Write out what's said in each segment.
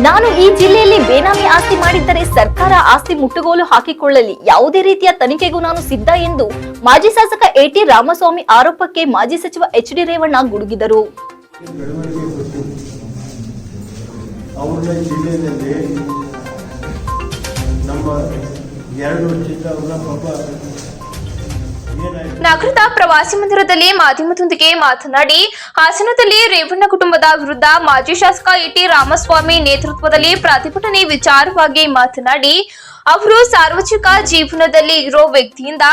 ನಾನು ಈ ಜಿಲ್ಲೆಯಲ್ಲಿ ಬೇನಾಮಿ ಆಸ್ತಿ ಮಾಡಿದ್ದರೆ ಸರ್ಕಾರ ಆಸ್ತಿ ಮುಟ್ಟುಗೋಲು ಹಾಕಿಕೊಳ್ಳಲಿ, ಯಾವುದೇ ರೀತಿಯ ತನಿಖೆಗೂ ನಾನು ಸಿದ್ಧ ಎಂದು ಮಾಜಿ ಶಾಸಕ ಎಟಿ ರಾಮಸ್ವಾಮಿ ಆರೋಪಕ್ಕೆ ಮಾಜಿ ಸಚಿವ ಎಚ್.ಡಿ. ರೇವಣ್ಣ ಗುಡುಗಿದರು. ನಗರದ ಪ್ರವಾಸಿ ಮಂದಿರದಲ್ಲಿ ಮಾಧ್ಯಮದೊಂದಿಗೆ ಮಾತನಾಡಿ, ಹಾಸನದಲ್ಲಿ ರೇವಣ್ಣ ಕುಟುಂಬದ ವಿರುದ್ಧ ಮಾಜಿ ಶಾಸಕ ಎಟಿ ರಾಮಸ್ವಾಮಿ ನೇತೃತ್ವದಲ್ಲಿ ಪ್ರತಿಭಟನೆ ವಿಚಾರವಾಗಿ ಮಾತನಾಡಿ, ಅವರು ಸಾರ್ವಜನಿಕ ಜೀವನದಲ್ಲಿ ಇರೋ ವ್ಯಕ್ತಿಯಿಂದ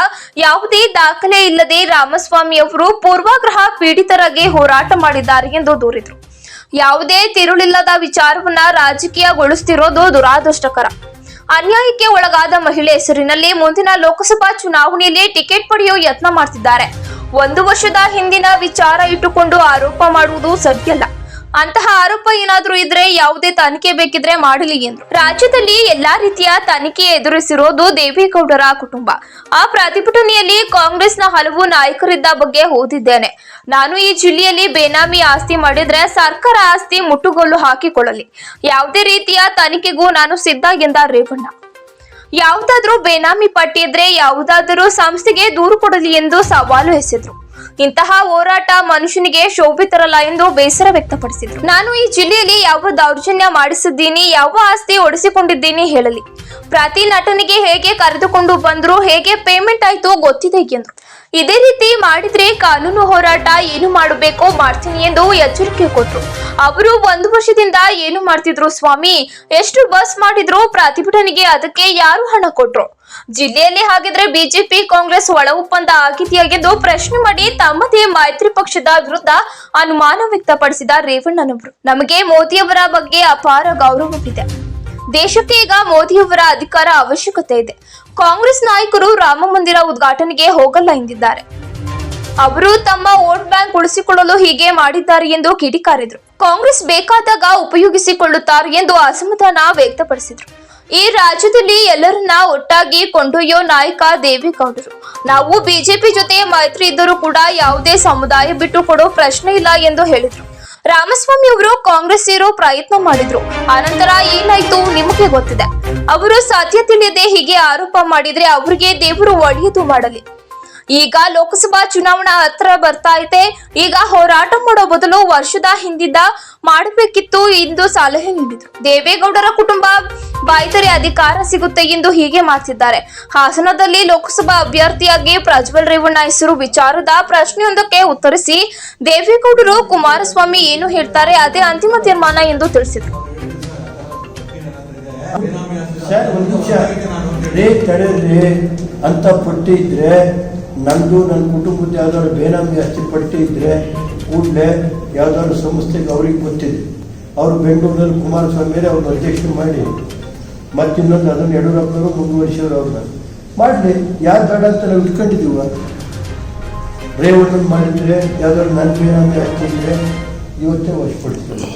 ಯಾವುದೇ ದಾಖಲೆ ಇಲ್ಲದೆ ರಾಮಸ್ವಾಮಿ ಅವರು ಪೂರ್ವಾಗ್ರಹ ಪೀಡಿತರಾಗಿ ಹೋರಾಟ ಮಾಡಿದ್ದಾರೆ ಎಂದು ದೂರಿದರು. ಯಾವುದೇ ತಿರುಳಿಲ್ಲದ ವಿಚಾರವನ್ನ ರಾಜಕೀಯಗೊಳಿಸುತ್ತಿರೋದು ದುರಾದೃಷ್ಟಕರ. ಅನ್ಯಾಯಕ್ಕೆ ಒಳಗಾದ ಮಹಿಳೆ ಹೆಸರಿನಲ್ಲಿ ಮುಂದಿನ ಲೋಕಸಭಾ ಚುನಾವಣೆಯಲ್ಲಿ ಟಿಕೆಟ್ ಪಡೆಯುವ ಯತ್ನ ಮಾಡ್ತಿದ್ದಾರೆ. 1 ವರ್ಷದ ಹಿಂದಿನ ವಿಚಾರ ಇಟ್ಟುಕೊಂಡು ಆರೋಪ ಮಾಡುವುದು ಸರಿಯಲ್ಲ. ಅಂತಹ ಆರೋಪ ಏನಾದ್ರೂ ಇದ್ರೆ ಯಾವುದೇ ತನಿಖೆ ಬೇಕಿದ್ರೆ ಮಾಡಲಿ ಎಂದರು. ರಾಜ್ಯದಲ್ಲಿ ಎಲ್ಲಾ ರೀತಿಯ ತನಿಖೆ ಎದುರಿಸಿರೋದು ದೇವೇಗೌಡರ ಕುಟುಂಬ. ಆ ಪ್ರತಿಭಟನೆಯಲ್ಲಿ ಕಾಂಗ್ರೆಸ್ನ ಹಲವು ನಾಯಕರಿದ್ದ ಬಗ್ಗೆ ಓದಿದ್ದೇನೆ. ನಾನು ಈ ಜಿಲ್ಲೆಯಲ್ಲಿ ಬೇನಾಮಿ ಆಸ್ತಿ ಮಾಡಿದ್ರೆ ಸರ್ಕಾರ ಆಸ್ತಿ ಮುಟ್ಟುಗೋಲು ಹಾಕಿಕೊಳ್ಳಲಿ, ಯಾವುದೇ ರೀತಿಯ ತನಿಖೆಗೂ ನಾನು ಸಿದ್ಧ ಎಂದ ರೇವಣ್ಣ. ಯಾವುದಾದ್ರೂ ಬೇನಾಮಿ ಪಟ್ಟಿ ಇದ್ರೆ ಯಾವುದಾದರೂ ಸಂಸ್ಥೆಗೆ ದೂರು ಕೊಡಲಿ ಎಂದು ಸವಾಲು ಎಸೆದರು. ಇಂತಹ ಹೋರಾಟ ಮನುಷ್ಯನಿಗೆ ಶೋಭೆ ತರಲ್ಲ ಎಂದು ಬೇಸರ ವ್ಯಕ್ತಪಡಿಸಿದರು. ನಾನು ಈ ಜಿಲ್ಲೆಯಲ್ಲಿ ಯಾವ ದೌರ್ಜನ್ಯ ಮಾಡಿಸಿದ್ದೀನಿ, ಯಾವ ಆಸ್ತಿ ಒಡಿಸಿಕೊಂಡಿದ್ದೀನಿ ಹೇಳಲಿ. ಪ್ರತಿ ನಟನಿಗೆ ಹೇಗೆ ಕರೆದುಕೊಂಡು ಬಂದ್ರು, ಹೇಗೆ ಪೇಮೆಂಟ್ ಆಯ್ತು ಗೊತ್ತಿದೆ ಎಂದರು. ಇದೇ ರೀತಿ ಮಾಡಿದ್ರೆ ಕಾನೂನು ಹೋರಾಟ ಏನು ಮಾಡಬೇಕೋ ಮಾಡ್ತೀನಿ ಎಂದು ಎಚ್ಚರಿಕೆ ಕೊಟ್ಟರು. ಅವರು 1 ವರ್ಷದಿಂದ ಏನು ಮಾಡ್ತಿದ್ರು ಸ್ವಾಮಿ, ಎಷ್ಟು ಬಸ್ ಮಾಡಿದ್ರು ಪ್ರತಿಭಟನೆಗೆ, ಅದಕ್ಕೆ ಯಾರು ಹಣ ಕೊಟ್ರು? ಜಿಲ್ಲೆಯಲ್ಲಿ ಹಾಗಿದ್ರೆ ಬಿಜೆಪಿ ಕಾಂಗ್ರೆಸ್ ಒಳ ಒಪ್ಪಂದ ಆಗಿದೆಯಾಗೆಂದು ಪ್ರಶ್ನೆ ಮಾಡಿ ತಮ್ಮದೇ ಮೈತ್ರಿ ಪಕ್ಷದ ವಿರುದ್ಧ ಅನುಮಾನ ವ್ಯಕ್ತಪಡಿಸಿದ ರೇವಣ್ಣನವರು, ನಮಗೆ ಮೋದಿಯವರ ಬಗ್ಗೆ ಅಪಾರ ಗೌರವವಿದೆ. ದೇಶಕ್ಕೆ ಈಗ ಮೋದಿಯವರ ಅಧಿಕಾರ ಅವಶ್ಯಕತೆ ಇದೆ. ಕಾಂಗ್ರೆಸ್ ನಾಯಕರು ರಾಮ ಮಂದಿರ ಉದ್ಘಾಟನೆಗೆ ಹೋಗಲ್ಲ ಎಂದಿದ್ದಾರೆ. ಅವರು ತಮ್ಮ ವೋಟ್ ಬ್ಯಾಂಕ್ ಉಳಿಸಿಕೊಳ್ಳಲು ಹೀಗೆ ಮಾಡಿದ್ದಾರೆ ಎಂದು ಕಿಡಿಕಾರಿದರು. ಕಾಂಗ್ರೆಸ್ ಬೇಕಾದಾಗ ಉಪಯೋಗಿಸಿಕೊಳ್ಳುತ್ತಾರೆ ಎಂದು ಅಸಮಾಧಾನ ವ್ಯಕ್ತಪಡಿಸಿದರು. ಈ ರಾಜ್ಯದಲ್ಲಿ ಎಲ್ಲರನ್ನ ಒಟ್ಟಾಗಿ ಕೊಂಡೊಯ್ಯೋ ನಾಯಕ ದೇವೇಗೌಡರು. ನಾವು ಬಿಜೆಪಿ ಜೊತೆ ಮೈತ್ರಿ ಇದ್ದರೂ ಕೂಡ ಯಾವುದೇ ಸಮುದಾಯ ಬಿಟ್ಟು ಕೊಡೋ ಪ್ರಶ್ನೆ ಇಲ್ಲ ಎಂದು ಹೇಳಿದ್ರು. ರಾಮಸ್ವಾಮಿ ಅವರು ಕಾಂಗ್ರೆಸ್ ಸೇರೋ ಪ್ರಯತ್ನ ಮಾಡಿದ್ರು. ಆನಂತರ ಏನಾಯ್ತು ನಿಮಗೆ ಗೊತ್ತಿದೆ. ಅವರು ಸತ್ಯ ತಿಳಿಯದೆ ಹೀಗೆ ಆರೋಪ ಮಾಡಿದ್ರೆ ಅವರಿಗೆ ದೇವರು ಒಳ್ಳೆಯದು ಮಾಡಲಿ. ಈಗ ಲೋಕಸಭಾ ಚುನಾವಣಾ ಹತ್ರ ಬರ್ತಾ ಇದೆ. ಈಗ ಹೋರಾಟ ಮಾಡೋ ಬದಲು ವರ್ಷದ ಹಿಂದಿದ್ದ ಮಾಡಬೇಕಿತ್ತು ಎಂದು ಸಲಹೆ ನೀಡಿದರು. ದೇವೇಗೌಡರ ಕುಟುಂಬ ಬಾಯ್ದರೆ ಅಧಿಕಾರ ಸಿಗುತ್ತೆ ಎಂದು ಹೀಗೆ ಮಾಡ್ತಿದ್ದಾರೆ. ಹಾಸನದಲ್ಲಿ ಲೋಕಸಭಾ ಅಭ್ಯರ್ಥಿಯಾಗಿ ಪ್ರಜ್ವಲ್ ರೇವಣ್ಣ ಹೆಸರು ವಿಚಾರದ ಪ್ರಶ್ನೆಯೊಂದಕ್ಕೆ ಉತ್ತರಿಸಿ ದೇವೇಗೌಡರು ಕುಮಾರಸ್ವಾಮಿ ಏನು ಹೇಳ್ತಾರೆ ಅದೇ ಅಂತಿಮ ತೀರ್ಮಾನ ಎಂದು ತಿಳಿಸಿದರು. ಅಂತ ಪಟ್ಟಿ ಇದ್ರೆ ನಂದು ನನ್ನ ಕುಟುಂಬದ ಯಾವ್ದಾದ್ರು ಬೇನಾಮಿ ಆಸ್ತಿ ಪಟ್ಟಿ ಇದ್ರೆ ಕೂಡಲೇ ಯಾವ್ದಾದ್ರು ಸಂಸ್ಥೆಗೆ ಅವ್ರಿಗೆ ಗೊತ್ತಿದೆ. ಅವರು ಬೆಂಗಳೂರಲ್ಲಿ ಕುಮಾರಸ್ವಾಮಿ ಅವ್ರನ್ನ ಅಧ್ಯಕ್ಷ ಮಾಡಿ ಮತ್ತಿನ್ನೊಂದು ಅದನ್ನು ಯಡಿಯೂರಪ್ಪನವರು ಮುಂದುವರಿಸಿದ್ರು. ಅವ್ರನ್ನ ಮಾಡಲಿ, ಯಾರು ಬೇಡ ಅಂತ ನಾವು ಇಟ್ಕೊಂಡಿದ್ದೀವ. ರೇವಣ್ಣನ ಮಾಡಿದ್ರೆ ಯಾವ್ದಾದ್ರು ನನ್ನ ಬೇನಾಮಿ ಆಸ್ತಿ ಇದ್ರೆ ಇವತ್ತೇ ವಶಪಡಿಸ್ತಾರೆ.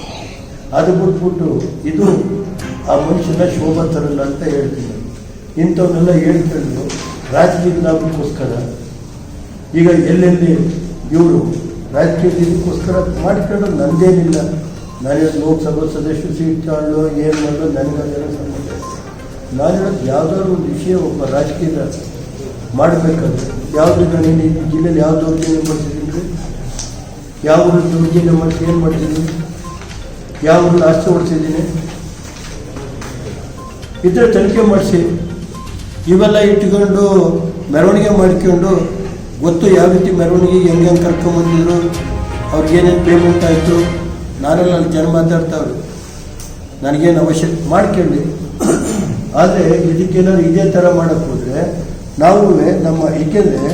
ಅದು ಬಿಟ್ಬಿಟ್ಟು ಇದು ಆ ಮನುಷ್ಯನ ಶೋಭಾ ತರಲ್ಲ ಅಂತ ಹೇಳ್ತೀನಿ. ಇಂಥವನ್ನೆಲ್ಲ ಹೇಳ್ಕೊಂಡು ರಾಜಕೀಯ ಲಾಭಕ್ಕೋಸ್ಕರ ಈಗ ಎಲ್ಲೆಲ್ಲಿ ಇವರು ರಾಜಕೀಯದಕ್ಕೋಸ್ಕರ ಮಾಡಿಕೊಂಡು ನಂದೇನಿಲ್ಲ. ನಾನು ಲೋಕಸಭಾ ಸದಸ್ಯರು ಸೀಟ್ ತಗೊಳ್ಳೋ ಏನು ಮಾಡೋ ನನಗದೆಲ್ಲ ಸಂಬಂಧ. ನಾನು ಹೇಳೋದು ಯಾವುದಾದ್ರು ಒಂದು ವಿಷಯ ಒಬ್ಬ ರಾಜಕೀಯ ಮಾಡಬೇಕಾದ್ರೆ ಯಾವುದು ನಾನು ಈ ಜಿಲ್ಲೆಯಲ್ಲಿ ಯಾವ ದೌರ್ಜನ್ಯ ಮಾಡ್ತಿದ್ದೀನಿ, ಯಾವ ದೌರ್ಜನ್ಯ ಮಾಡಿಸಿ ಏನು ಮಾಡ್ತಿದ್ದೀನಿ, ಯಾವ ಆಸ್ತಿ ಓಡಿಸಿದ್ದೀನಿ ಇದ್ರೆ ತನಿಖೆ ಮಾಡಿಸಿ. ಇವೆಲ್ಲ ಇಟ್ಕೊಂಡು ಮೆರವಣಿಗೆ ಮಾಡ್ಕೊಂಡು ಗೊತ್ತು ಯಾವ ರೀತಿ ಮೆರವಣಿಗೆಗೆ ಹೆಂಗೆ ಕರ್ಕೊಂಬಂದಿದ್ರು, ಅವ್ರಿಗೇನೇನು ಪೇಮೆಂಟ್ ಆಯಿತು. ನಾನೆಲ್ಲ ಅಲ್ಲಿ ಜನ ಮಾತಾಡ್ತಾವ್ರು, ನನಗೇನು ಅವಶ್ಯಕ ಮಾಡ್ಕೊಳ್ಳಿ. ಆದರೆ ಇದಕ್ಕೇನಾದ್ರು ಇದೇ ಥರ ಮಾಡೋಕ್ಕೆ ಹೋದರೆ ನಾವು ನಮ್ಮ ಏಕೆಂದರೆ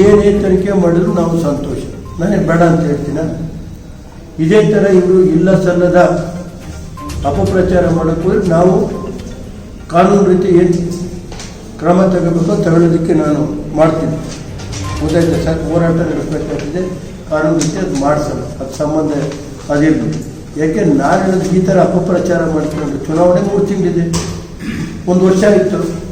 ಏನೇ ತನಿಖೆ ಮಾಡಿದ್ರು ನಾವು ಸಂತೋಷ. ನಾನೇನು ಬೇಡ ಅಂತ ಹೇಳ್ತೀನ. ಇದೇ ಥರ ಇವರು ಇಲ್ಲ ಸಲ್ಲದ ಅಪಪ್ರಚಾರ ಮಾಡೋಕ್ಕೆ ಹೋದ್ರೆ ನಾವು ಕಾನೂನು ರೀತಿ ಏನು ಕ್ರಮ ತಗೋಬೇಕೋ ತಗೊಳ್ಳೋದಕ್ಕೆ ನಾನು ಮಾಡ್ತೀನಿ. ಗೊತ್ತಾಯ್ತು ಸರ್, ಹೋರಾಟ ನಡೆಸಬೇಕಾಗ್ತದೆ. ಕಾನೂನು ರೀತಿ ಅದು ಮಾಡಿಸಲ್ಲ, ಅದು ಸಂಬಂಧ ಅದಿರಲಿ. ಯಾಕೆ ನಾನು ಹೇಳೋದು ಈ ಥರ ಅಪಪ್ರಚಾರ ಮಾಡ್ಕೊಂಡು ಚುನಾವಣೆ 3 ತಿಂಗಳಿದೆ, 1 ವರ್ಷ ಆಯಿತು.